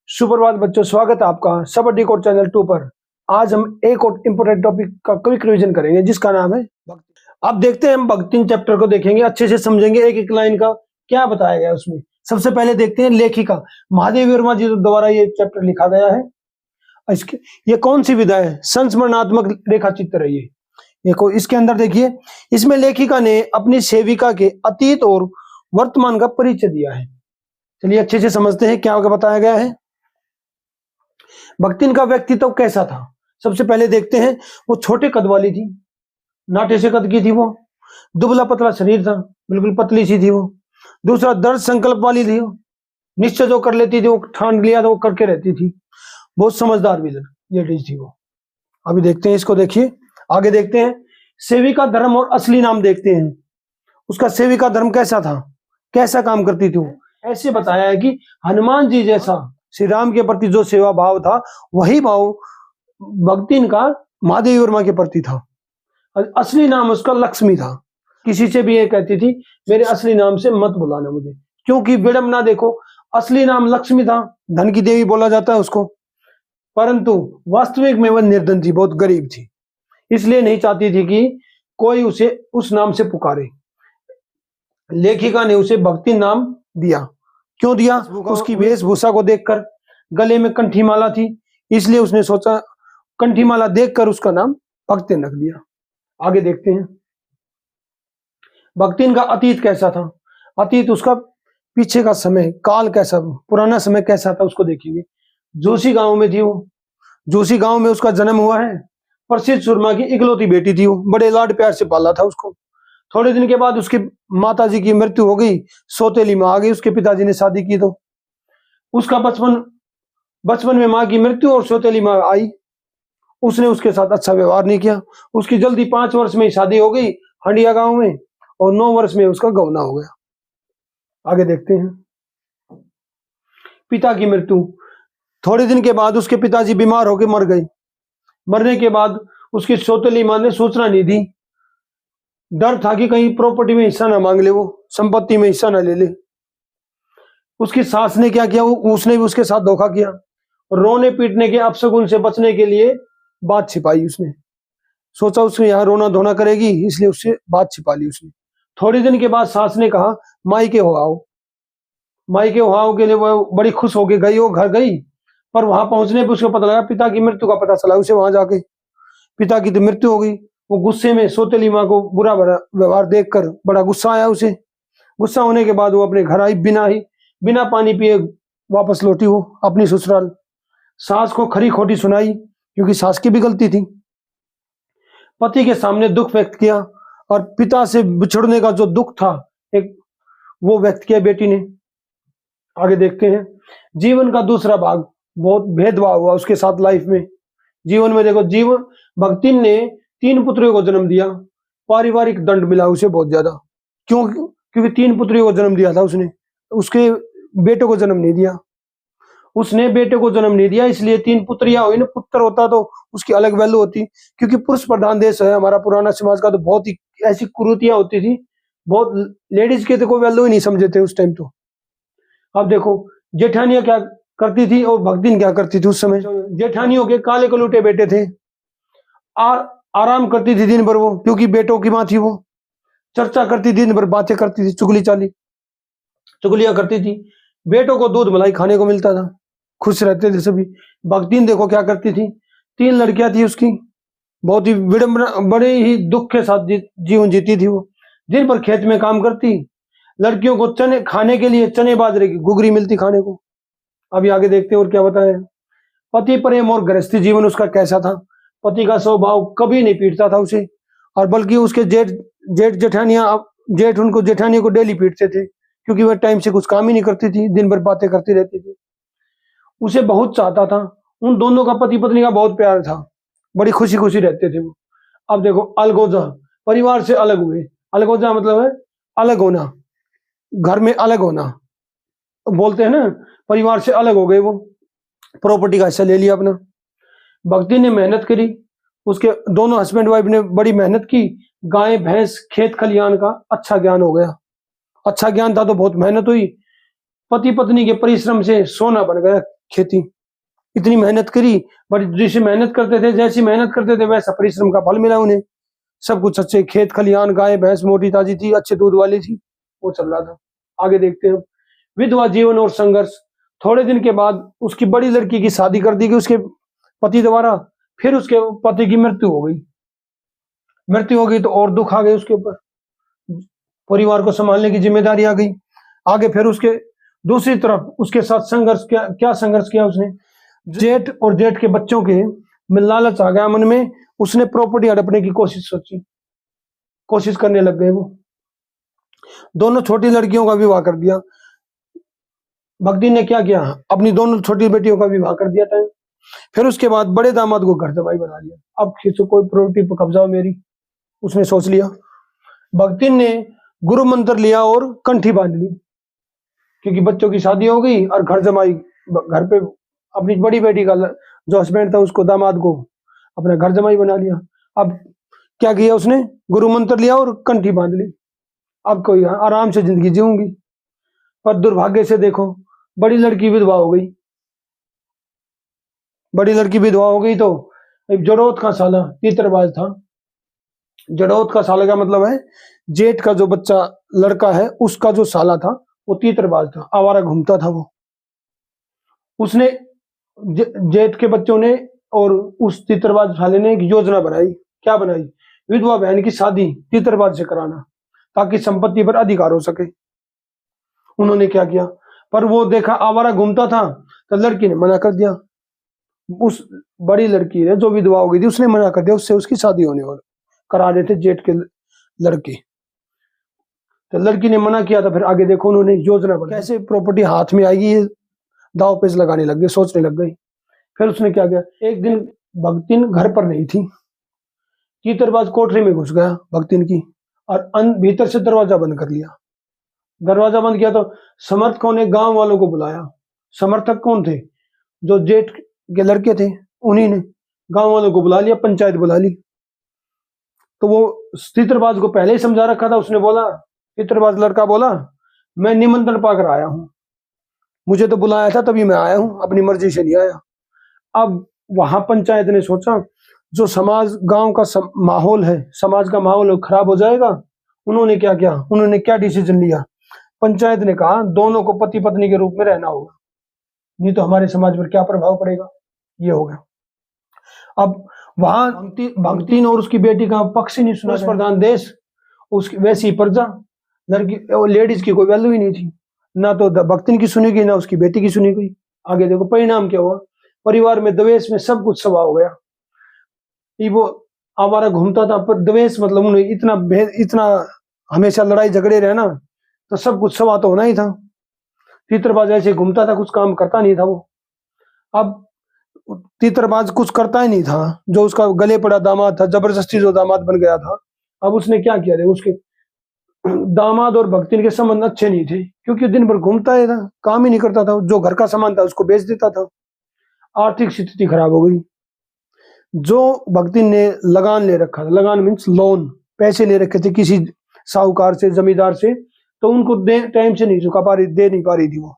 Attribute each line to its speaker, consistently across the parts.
Speaker 1: सुप्रभात बच्चों, स्वागत है आपका सब डिकोड चैनल 2 पर। आज हम एक और इम्पोर्टेंट टॉपिक का क्विक रिवीजन करेंगे जिसका नाम है भक्ति। अब देखते हैं, हम भक्ति चैप्टर को देखेंगे, अच्छे से समझेंगे एक एक लाइन का क्या बताया गया है उसमें। सबसे पहले देखते हैं लेखिका महादेवी वर्मा जी द्वारा ये चैप्टर लिखा गया है। इसके ये कौन सी विधा है? संस्मरणात्मक रेखा चित्र है ये। देखो इसके अंदर देखिए, इसमें लेखिका ने अपनी सेविका के अतीत और वर्तमान का परिचय दिया है। चलिए अच्छे से समझते हैं क्या बताया गया है। भक्तिन का व्यक्तित्व कैसा था? सबसे पहले देखते हैं, वो छोटे कद वाली थी, नाटे से कद की थी, वो दुबला पतला शरीर था, बिल्कुल पतली सी थी वो। दूसरा, दृढ़ संकल्प वाली थी, वो निश्चय जो कर लेती थी, वो ठान लिया तो वो करके रहती थी। बहुत समझदार भी लेडीज थी वो। अभी देखते हैं इसको, देखिए आगे देखते हैं। सेविका धर्म और असली नाम देखते हैं। उसका सेविका धर्म कैसा था, कैसा काम करती थी वो। ऐसे बताया है कि हनुमान जी जैसा श्री राम के प्रति जो सेवा भाव था, वही भाव भक्तिन का महादेवी वर्मा के प्रति था। असली नाम उसका लक्ष्मी था। किसी से भी ये कहती थी, मेरे असली नाम से मत बुलाना मुझे, क्योंकि विडंबना देखो, असली नाम लक्ष्मी था, धन की देवी बोला जाता है उसको, परंतु वास्तविक में वह निर्धन थी, बहुत गरीब थी, इसलिए नहीं चाहती थी कि कोई उसे उस नाम से पुकारे। लेखिका ने उसे भक्ति नाम दिया। क्यों दिया? उसकी वेशभूषा को देखकर, गले में कंठीमाला थी, इसलिए उसने सोचा, कंठीमाला देखकर उसका नाम भक्तिन रख दिया। आगे देखते हैं, भक्तिन का अतीत कैसा था। अतीत उसका पीछे का समय काल कैसा, पुराना समय कैसा था उसको देखेंगे। जोशी गांव में थी वो, जोशी गांव में उसका जन्म हुआ है। प्रसिद्ध सुरमा की इकलौती बेटी थी वो, बड़े लाड प्यार से पाला था उसको। थोड़े दिन के बाद उसकी माताजी की मृत्यु हो गई, सौतेली मां आ गई, उसके पिताजी ने शादी की तो उसका बचपन में मां की मृत्यु और सौतेली मां आई, उसने उसके साथ अच्छा व्यवहार नहीं किया। उसकी जल्दी 5 वर्ष में ही शादी हो गई हंडिया गांव में, और 9 वर्ष में उसका गौना हो गया। आगे देखते हैं, पिता की मृत्यु। थोड़े दिन के बाद उसके पिताजी बीमार होकर मर गए। मरने के बाद उसकी सौतेली मां ने सूचना नहीं दी, डर था कि कहीं प्रॉपर्टी में हिस्सा ना मांग ले, वो संपत्ति में हिस्सा ना ले ले। उसकी सास ने क्या किया, उसने भी उसके साथ धोखा किया। रोने पीटने के अपशगुन से बचने के लिए बात छिपाई उसने। सोचा उसने यहाँ रोना धोना करेगी, इसलिए उससे बात छिपा ली उसने। थोड़े दिन के बाद सास ने कहा, मायके हो आओ। मायके हो आओ के लिए वो बड़ी खुश होके गई, वो घर गई, पर वहां पहुंचने पर उसको पता लगा, पिता की मृत्यु का पता चला उसे वहां जाके। पिता की तो मृत्यु हो गई। वो गुस्से में सौतेली मां को बुरा व्यवहार देखकर बड़ा गुस्सा आया उसे। गुस्सा होने के बाद वो अपने घर आई, बिना पानी पिए वापस लौटी वो अपनी ससुराल। सास को खरी खोटी सुनाई, क्योंकि सास की भी गलती थी। पति के सामने दुख व्यक्त किया, और पिता से बिछड़ने का जो दुख था एक, वो व्यक्त किया बेटी ने। आगे देखते हैं, जीवन का दूसरा भाग। बहुत भेदभाव हुआ उसके साथ लाइफ में, जीवन में। देखो, जीवन भक्तिन ने 3 पुत्रियों को जन्म दिया। पारिवारिक दंड मिला उसे बहुत ज्यादा। क्योंकि 3 पुत्रियों को जन्म दिया था उसने, उसके बेटे को जन्म नहीं दिया। उसने बेटे को जन्म नहीं दिया, इसलिए 3 पुत्रियां हुई ना। पुत्र होता तो उसकी अलग वैल्यू होती, क्योंकि पुरुष प्रधान देश है हमारा पुराना समाज का, तो बहुत ही ऐसी कुरीतियां होती थी, बहुत लेडीज के तो कोई वैल्यू ही नहीं समझे थे उस टाइम तो। अब देखो, जेठानियां क्या करती थी और भक्तिन क्या करती थी उस समय। जेठानियों के काले कलूटे बेटे थे, आराम करती थी दिन भर वो, क्योंकि बेटों की मां थी वो। चर्चा करती थी दिन भर, बातें करती थी, चुगलियां करती थी। बेटों को दूध मलाई खाने को मिलता था, खुश रहते थे सभी। भक्तिन देखो क्या करती थी, 3 लड़कियां थी उसकी, बहुत ही विडंबना, बड़े ही दुख के साथ जीवन जीती थी वो। दिन भर खेत में काम करती, लड़कियों को चने खाने के लिए चने बाजरे की घुघरी मिलती खाने को। अभी आगे देखते हैं और क्या बताया। पति प्रेम और गृहस्थी जीवन उसका कैसा था। पति का स्वभाव कभी नहीं पीटता था उसे, और बल्कि उसके जेठ उनको जेठानियों को डेली पीटते थे, क्योंकि वह टाइम से कुछ काम ही नहीं करती थी, दिन भर बातें करती रहती थी। उसे बहुत चाहता था। उन दोनों का पति पत्नी का बहुत प्यार था, बड़ी खुशी खुशी रहते थे वो। अब देखो, अलगोजा, परिवार से अलग हुए। अलगोजा मतलब है अलग होना, घर में अलग होना बोलते हैं ना, परिवार से अलग हो गए वो। प्रॉपर्टी का हिस्सा ले लिया अपना। भक्ति ने मेहनत करी, उसके दोनों हस्बैंड वाइफ ने बड़ी मेहनत की। गाय भैंस खेत खलियान का अच्छा ज्ञान हो गया। अच्छा ज्ञान था तो बहुत मेहनत हुई। पति पत्नी के परिश्रम से सोना बन गया, खेती, इतनी मेहनत करी, पर जैसी मेहनत करते थे, जैसी मेहनत करते थे वैसा परिश्रम का फल मिला उन्हें। सब कुछ अच्छे, खेत खलिहान, गाय भैंस मोटी ताजी थी, अच्छे दूध वाली थी, वो चल रहा था। आगे देखते हैं विधवा जीवन और संघर्ष। थोड़े दिन के बाद उसकी बड़ी लड़की की शादी कर दी गई उसके पति द्वारा। फिर उसके पति की मृत्यु हो गई। मृत्यु हो गई तो और दुख आ गए उसके ऊपर, परिवार को संभालने की जिम्मेदारी आ गई। आगे फिर उसके दूसरी तरफ उसके साथ संघर्ष, क्या संघर्ष किया उसने, जेठ और जेठ के बच्चों के में लालच आ गया मन में, उसने प्रॉपर्टी हड़पने की कोशिश करने लग गए वो। दोनों छोटी लड़कियों का विवाह कर दिया। भक्ति ने क्या किया, अपनी दोनों छोटी बेटियों का विवाह कर दिया था। फिर उसके बाद बड़े दामाद को घर जमाई बना लिया। अब किसी कोई प्रॉपर्टी पर कब्जा हो मेरी, उसने सोच लिया। भक्ति ने गुरु मंत्र लिया और कंठी बांध ली, क्योंकि बच्चों की शादी हो गई और घर जमाई, घर पे अपनी बड़ी बेटी का जो हस्बैंड था उसको, दामाद को अपना घर जमाई बना लिया। अब क्या किया उसने, गुरु मंत्र लिया और कंठी बांध ली। अब कोई आराम से जिंदगी जीऊंगी। पर दुर्भाग्य से देखो, बड़ी लड़की विधवा हो गई। बड़ी लड़की विधवा हो गई तो जड़ौत का साला तीतरबाज था। जड़ौत का साला का मतलब है जेठ का जो बच्चा लड़का है उसका जो साला था वो तीतरबाज था, आवारा घूमता था वो। उसने जेठ के बच्चों ने और उस तीतरबाज साले ने एक योजना बनाई। क्या बनाई, विधवा बहन की शादी तीतरबाज से कराना, ताकि संपत्ति पर अधिकार हो सके। उन्होंने क्या किया, पर वो देखा आवारा घूमता था तो लड़की ने मना कर दिया। उस बड़ी लड़की ने जो विधवा हो गई थी उसने मना कर दिया, उससे उसकी शादी होने वाली करा रहे थे जेठ के लड़के। तो लड़की ने मना किया था। फिर आगे देखो उन्होंने योजना बनाई, कैसे प्रॉपर्टी हाथ में आएगी ये दाव पेच लगाने लग गए, सोचने लग गई। फिर उसने क्या किया, एक दिन भक्तिन घर पर नहीं थी, तीतरबाज कोठरी में घुस गया भक्तिन की और भीतर से दरवाजा बंद कर लिया। दरवाजा बंद किया तो समर्थकों ने गांव वालों को बुलाया। समर्थक कौन थे, जो जेठ के लड़के थे, उन्हीं ने गांव वालों को बुला लिया, पंचायत बुला ली। तो वो तीतरबाज को पहले ही समझा रखा था। उसने बोला, तीतरबाज लड़का बोला, मैं निमंत्रण पाकर आया हूं, मुझे तो बुलाया था तभी मैं आया हूं, अपनी मर्जी से नहीं आया। अब वहां पंचायत ने सोचा जो समाज गांव का माहौल है, समाज का माहौल खराब हो जाएगा। उन्होंने क्या किया, उन्होंने क्या डिसीजन लिया, पंचायत ने कहा दोनों को पति पत्नी के रूप में रहना होगा, नहीं तो हमारे समाज पर क्या प्रभाव पड़ेगा। ये हो गया। अब वहां भक्तिन और उसकी बेटी का पक्ष ही नहीं सुना। प्रधान देश, उसकी वैसी प्रजा, लड़की लेडीज की कोई वैल्यू ही नहीं थी, ना तो भक्तिन की सुनी गई ना उसकी बेटी की सुनी गई। आगे देखो परिणाम क्या हुआ, परिवार में द्वेष में सब कुछ सवा हो गया। वो आवारा घूमता था, पर द्वेष मतलब उन्हें इतना हमेशा लड़ाई झगड़े रहना, तो सब कुछ सवा तो होना ही था। तीतरबाज ऐसे घूमता था, कुछ काम करता नहीं था वो। अब तीतरबाज कुछ करता ही नहीं था, जो उसका गले पड़ा दामाद था, जबरदस्ती जो दामाद बन गया था। अब उसने क्या किया, देखो उसके दामाद और भक्तिन के संबंध अच्छे नहीं थे, क्योंकि दिन भर घूमता ही था, काम ही नहीं करता था, जो घर का सामान था उसको बेच देता था। आर्थिक स्थिति खराब हो गई। जो भक्तिन ने लगान ले रखा था, लगान मीन्स लोन, पैसे ले रखे थे किसी साहूकार से, जमींदार से, तो उनको टाइम से नहीं चुका पा रही, दे नहीं पा रही थी वो,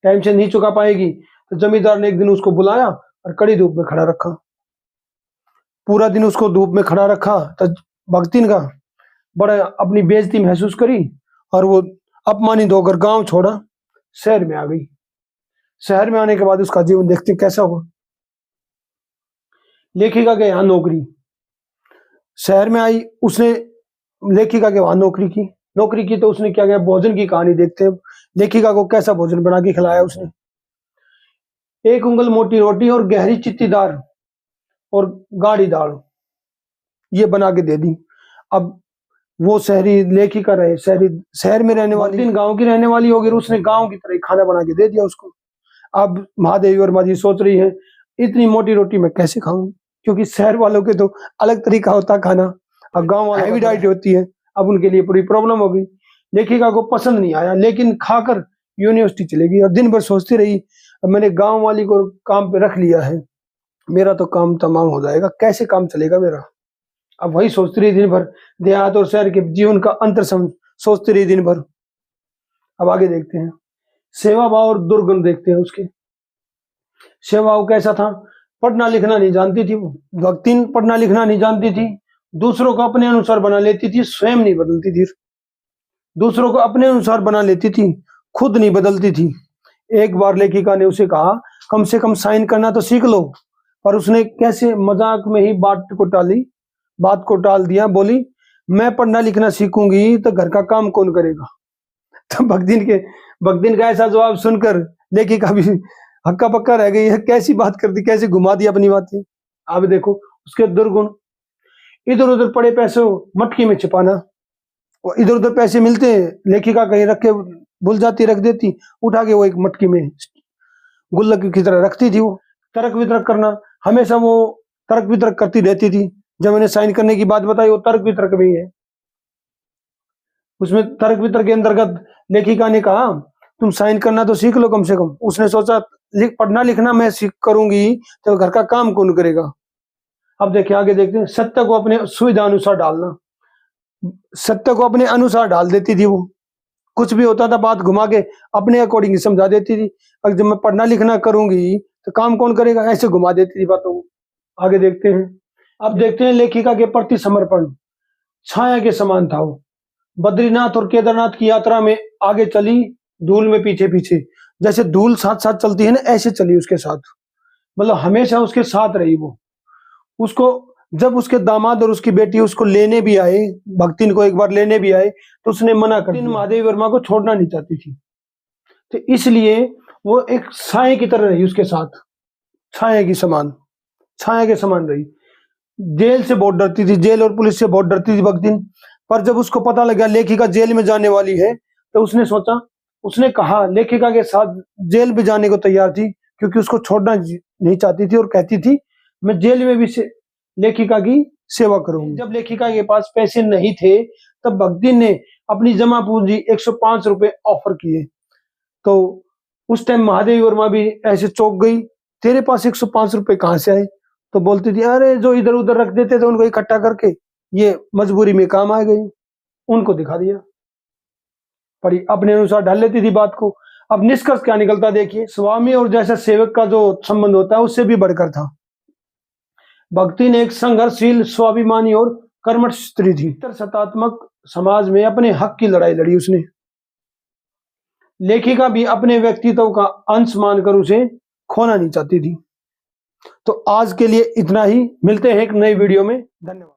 Speaker 1: टाइम से नहीं चुका पाएगी। तो जमींदार ने एक दिन उसको बुलाया और कड़ी धूप में खड़ा रखा, पूरा दिन उसको धूप में खड़ा रखा। तो भक्तिन का बड़ा अपनी बेइज्जती महसूस करी और वो अपमानित होकर गांव छोड़ा, शहर में आ गई। शहर में आने के बाद उसका जीवन देखते कैसा हुआ। लेखिका के यहाँ नौकरी, शहर में आई, उसने लेखिका के वहां नौकरी की तो उसने क्या किया, भोजन की कहानी देखते हैं। लेखिका को कैसा भोजन बना के खिलाया उसने, 1 उंगल मोटी रोटी और गहरी चित्तीदार और गाढ़ी दाल, ये बना के दे दी। अब वो शहरी लेखिका रहे, शहर में रहने वाली, दिन गांव की रहने वाली होगी, उसने गांव की तरह खाना बना के दे दिया उसको। अब महादेवी और माजी सोच रही है इतनी मोटी रोटी मैं कैसे खाऊं, क्योंकि शहर वालों के तो अलग तरीका होता खाना, अब गांव वालों हैवी डाइट होती है। अब उनके लिए पूरी प्रॉब्लम हो गई। लेखिका को पसंद नहीं आया, लेकिन खाकर यूनिवर्सिटी चलेगी और दिन भर सोचती रही, अब मैंने गांव वाली को काम पे रख लिया है, मेरा तो काम तमाम हो जाएगा, कैसे काम चलेगा मेरा। अब वही सोचती रही दिन भर, देहात और शहर के जीवन का अंतर सोचती रही दिन भर। अब आगे देखते हैं, सेवा भाव और दुर्गुण देखते हैं उसके। स्वभाव कैसा था, पढ़ना लिखना नहीं जानती थी वो। भक्तिन पढ़ना लिखना नहीं जानती थी, दूसरों को अपने अनुसार बना लेती थी, स्वयं नहीं बदलती थी। दूसरों को अपने अनुसार बना लेती थी, खुद नहीं बदलती थी। एक बार लेखिका ने उसे कहा, कम से कम साइन करना तो सीख लो। पर उसने कैसे मजाक में ही बात को टाल दिया। बोली, मैं पढ़ना लिखना सीखूंगी तो घर का काम कौन करेगा। तो भक्तिन का ऐसा जवाब सुनकर लेखिका भी हक्का पक्का रह गई है। कैसी बात कर दी, कैसे घुमा दी अपनी बातें। अब देखो उसके दुर्गुण, इधर उधर पड़े पैसे मटकी में छिपाना। इधर उधर पैसे मिलते, लेखिका कहीं रख के भूल जाती, रख देती, उठा के वो एक मटकी में गुल्लक की तरह रखती थी। वो तर्क वितर्क करना, हमेशा वो तर्क वितर्क करती रहती थी। जब मैंने साइन करने की बात बताई, वो तर्क वितर्क में ही है। उसमें तर्क वितर्क के अंतर्गत लेखिका ने कहा, तुम साइन करना तो सीख लो कम से कम। उसने सोचा, पढ़ना लिखना मैं सीख करूंगी तो घर का काम कौन करेगा। अब देखिए आगे देखते हैं। सत्य को अपने सुविधा अनुसार डालना, सत्य को अपने अनुसार डाल देती थी वो। कुछ भी होता था बात घुमा के अपने अकॉर्डिंग समझा देती थी। अब जब मैं पढ़ना लिखना करूंगी तो काम कौन करेगा, ऐसे घुमा देती थी बातों को। आगे देखते हैं। अब देखते हैं लेखिका के प्रति समर्पण छाया के समान था वो। बद्रीनाथ और केदारनाथ की यात्रा में आगे चली, धूल में पीछे पीछे। जैसे धूल साथ साथ चलती है ना, ऐसे चली उसके साथ। मतलब हमेशा उसके साथ रही वो। उसको जब उसके दामाद और उसकी बेटी उसको लेने भी आए, भक्तिन को एक बार लेने भी आए, तो उसने मना कर दिया। महादेवी वर्मा को छोड़ना नहीं चाहती थी, तो इसलिए वो एक छाया की तरह रही उसके साथ, छाया के समान रही। जेल से बहुत डरती थी, जेल और पुलिस से बहुत डरती थी भक्तिन। पर जब उसको पता लगा लेखिका जेल में जाने वाली है, तो उसने कहा लेखिका के साथ जेल भी जाने को तैयार थी, क्योंकि उसको छोड़ना नहीं चाहती थी और कहती थी मैं जेल में भी लेखिका की सेवा करूंगी। जब लेखिका के पास पैसे नहीं थे, तब भक्तिन ने अपनी जमा पूंजी 105 रुपए ऑफर किए। तो उस टाइम महादेवी वर्मा भी ऐसे चौंक गई, तेरे पास 105 रुपए कहां से आए। तो बोलती थी, अरे जो इधर उधर रख देते थे उनको इकट्ठा करके ये मजबूरी में काम आ गई, उनको दिखा दिया। पर अपने अनुसार ढाल लेती थी बात को। अब निष्कर्ष क्या निकलता देखिए, स्वामी और जैसा सेवक का जो संबंध होता है उससे भी बढ़कर था। भक्तिन एक संघर्षशील, स्वाभिमानी और कर्मठ स्त्री थी। सत्तात्मक समाज में अपने हक की लड़ाई लड़ी उसने। लेखिका भी अपने व्यक्तित्व का अंश मानकर उसे खोना नहीं चाहती थी। तो आज के लिए इतना ही, मिलते हैं एक नई वीडियो में। धन्यवाद।